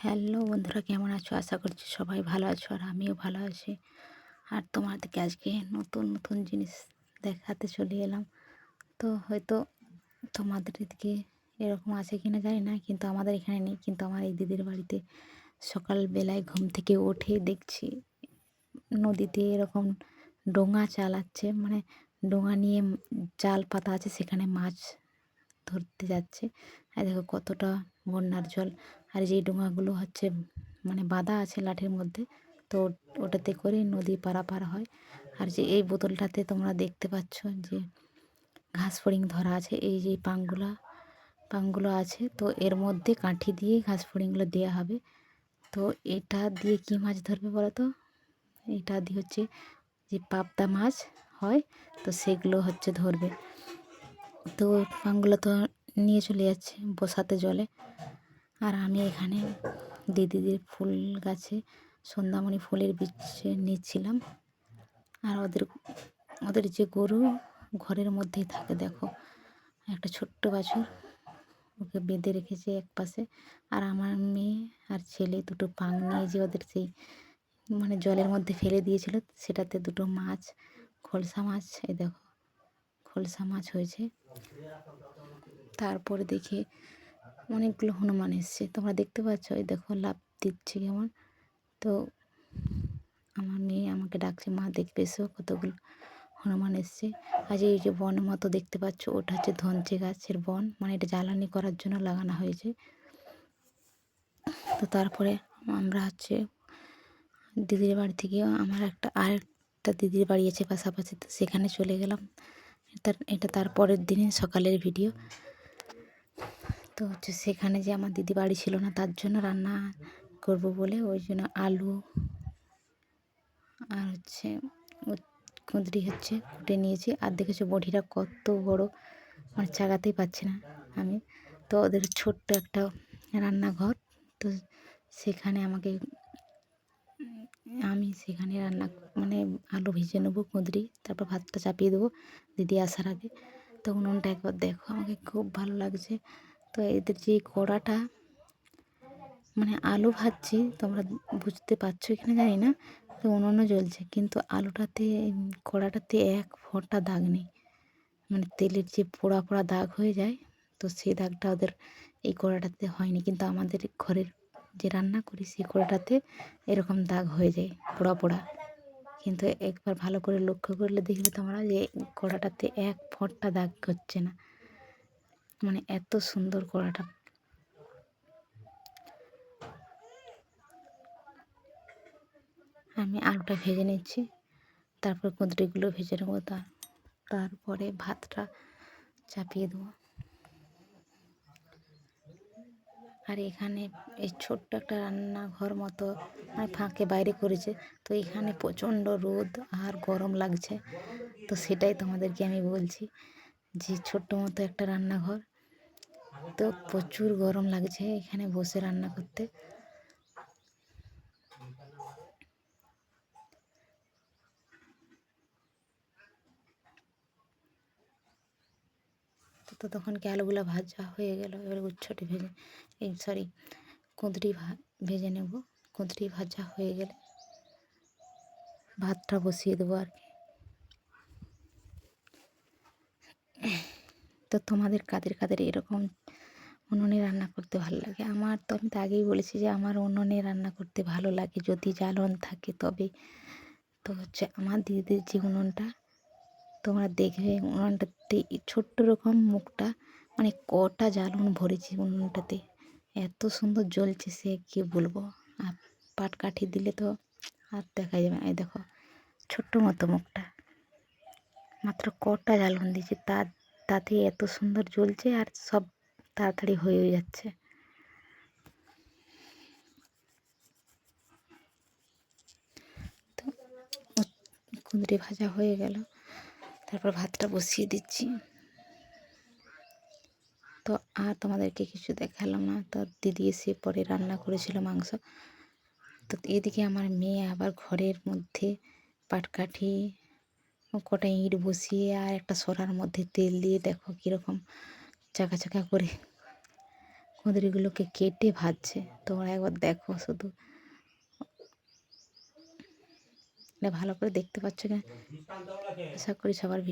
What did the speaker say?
Hello বন্ধুরা, কেমন আছো? আশা করছি সবাই ভালো আছো আর আমিও ভালো আছি। আর তোমাদেরকে আজকে নতুন নতুন জিনিস দেখাতে চলে এলাম। তো হয়তো তোমাদের এদিকে এরকম আছে কিনা জানি না, কিন্তু আমাদের এখানে নেই। কিন্তু আমার এই দিদির বাড়িতে সকালবেলায় ঘুম থেকে উঠে দেখছি নদীতে এরকম ডোঙা চালাচ্ছে, মানে ডোঙা নিয়ে জাল পাতা আছে, সেখানে মাছ ধরতে যাচ্ছে। আর দেখো কতটা বন্যার জল। আর যেই ডোঙাগুলো হচ্ছে মানে বাঁধা আছে লাঠির মধ্যে, তো ওটাতে করে নদী পারাপার হয়। আর যে এই বোতলটাতে তোমরা দেখতে পাচ্ছ যে ঘাস ফড়িং ধরা আছে, এই যে পাংগুলো আছে, তো এর মধ্যে কাঠি দিয়ে ঘাস ফড়িংগুলো দেওয়া হবে। তো এটা দিয়ে কি মাছ ধরবে বলো তো? এটা দিয়ে হচ্ছে যে পাবদা মাছ হয়, তো সেগুলো হচ্ছে ধরবে। তো পাংগুলো তো নিয়ে চলে যাচ্ছে বসাতে জলে। আর আমি এখানে দিদিদের ফুল গাছে সন্ধ্যামণি ফুলের বীজ নিচ্ছিলাম। আর ওদের ওদের যে গরু ঘরের মধ্যেই থাকে, দেখো একটা ছোট্ট বাছুর, ওকে বেঁধে রেখেছে এক পাশে। আর আমার মেয়ে আর ছেলে দুটো পাং নিয়ে যে ওদের সেই মানে জলের মধ্যে ফেলে দিয়েছিল, সেটাতে দুটো মাছ, খলসা মাছ, এই দেখো খলসা মাছ হয়েছে। তারপরে দেখি অনেকগুলো হনুমান এসছে, তোমরা দেখতে পাচ্ছ, এই দেখো লাফ দিচ্ছে কেমন। তো আমার মেয়ে আমাকে ডাকছে, মা দেখবে এসো, কতগুলো হনুমান এসছে। আর এই যে বন মতো দেখতে পাচ্ছ, ওটা হচ্ছে ধনচে গাছের বন, মানে এটা জ্বালানি করার জন্য লাগানো হয়েছে। তো তারপরে আমরা হচ্ছে দিদির বাড়ি থেকে আমার আরেকটা দিদির বাড়ি আছে পাশাপাশি, তো সেখানে চলে গেলাম। এটা তার পরের দিনে সকালের ভিডিও। তো হচ্ছে সেখানে যে আমার দিদি বাড়ি ছিল না, তার জন্য রান্না করব বলে ওই জন্য আলু আর হচ্ছে কুঁদরি হচ্ছে কুটে নিয়েছি। আর দেখেছো বড়িটা কত বড়, মানে চাগাতেই পাচ্ছি না আমি। তো ওদের ছোট্ট একটা রান্নাঘর, তো সেখানে আমি সেখানে রান্না মানে আলু ভেজে নেবো, কুঁদরি, তারপর ভাতটা চাপিয়ে দেবো দিদি আসার আগে। তো উনুনটা একবার দেখো, আমাকে খুব ভালো লাগছে। তো এদের যে কড়াটা, মানে আলু ভাজছি, তোমরা বুঝতে পারছো কিনা জানি না, তো উনুনও জ্বলছে, কিন্তু আলুটাতে কড়াটাতে এক ফোঁটা দাগ নেই। মানে তেলের যে পোড়া পোড়া দাগ হয়ে যায়, তো সেই দাগটা ওদের এই কড়াটাতে হয়নি। কিন্তু আমাদের ঘরের যে রান্না করি সেই কড়াটাতে এরকম দাগ হয়ে যায় পোড়া পোড়া। কিন্তু একবার ভালো করে লক্ষ্য করলে দেখবে তোমরা যে কড়াটাতে এক ফোঁটা দাগ হচ্ছে না, মানে এত সুন্দর কড়াটা। আমি আলুটা ভেজে নিচ্ছি, তারপর কুঁদরিগুলো ভেজে নেবো। তারপরে ভাতটা চাপিয়ে দেবো। আর এখানে এই ছোট্ট একটা রান্নাঘর মতো মানে ফাঁকে বাইরে করেছে, তো এখানে প্রচণ্ড রোদ আর গরম লাগছে। তো সেটাই তোমাদেরকে আমি বলছি যে ছোট্ট মতো একটা রান্নাঘর, তো প্রচুর গরম লাগছে এখানে বসে রান্না করতে। তো তখন কি আলুগুলো ভাজা হয়ে গেল, এবার উচ্ছটি ভেজে এই সরি কুঁদরি ভেজে নেব। কুঁদরি ভাজা হয়ে গেলে ভাতটা বসিয়ে দেবো আর কি। তো তোমাদের কাদের কাদের এরকম উনুনে রান্না করতে ভালো লাগে? আমার তো, আমি তো আগেই বলেছি যে আমার উনুনে রান্না করতে ভালো লাগে যদি জ্বালন থাকে তবে। তো হচ্ছে আমার দিদিদের যে উনুনটা, তোমরা দেখবে উনুনটাতে ছোট্ট রকম মুখটা, মানে কটা জ্বালন ভরেছি উনুনটাতে, এত সুন্দর জ্বলছে সে কি বলবো। আর পাটকাঠি দিলে তো আর দেখা যাবে না। এই দেখো ছোট্ট মতো মুখটা, মাত্র কটা জ্বালন দিয়েছি, তাতে এত সুন্দর জ্বলছে আর সব তাড়াতাড়ি হয়ে যাচ্ছে। তো কুঁদরি ভাজা হয়ে গেল, তারপর ভাতটা বসিয়ে দিচ্ছি। তো আর তোমাদেরকে কিছু দেখালাম না। তো দিদি এসে পরে রান্না করেছিল মাংস। তো এদিকে আমার মেয়ে আবার ঘরের মধ্যে পাটকাঠি কটা ইঁট বসিয়ে আর একটা সরার মধ্যে তেল দিয়ে দেখো কীরকম চাকা চাকা করে কুঁদরিগুলোকে কেটে ভাজছে। তোমরা একবার দেখো শুধু, এটা ভালো করে দেখতে পাচ্ছ কিনা, আশা করি সবার ভিডিও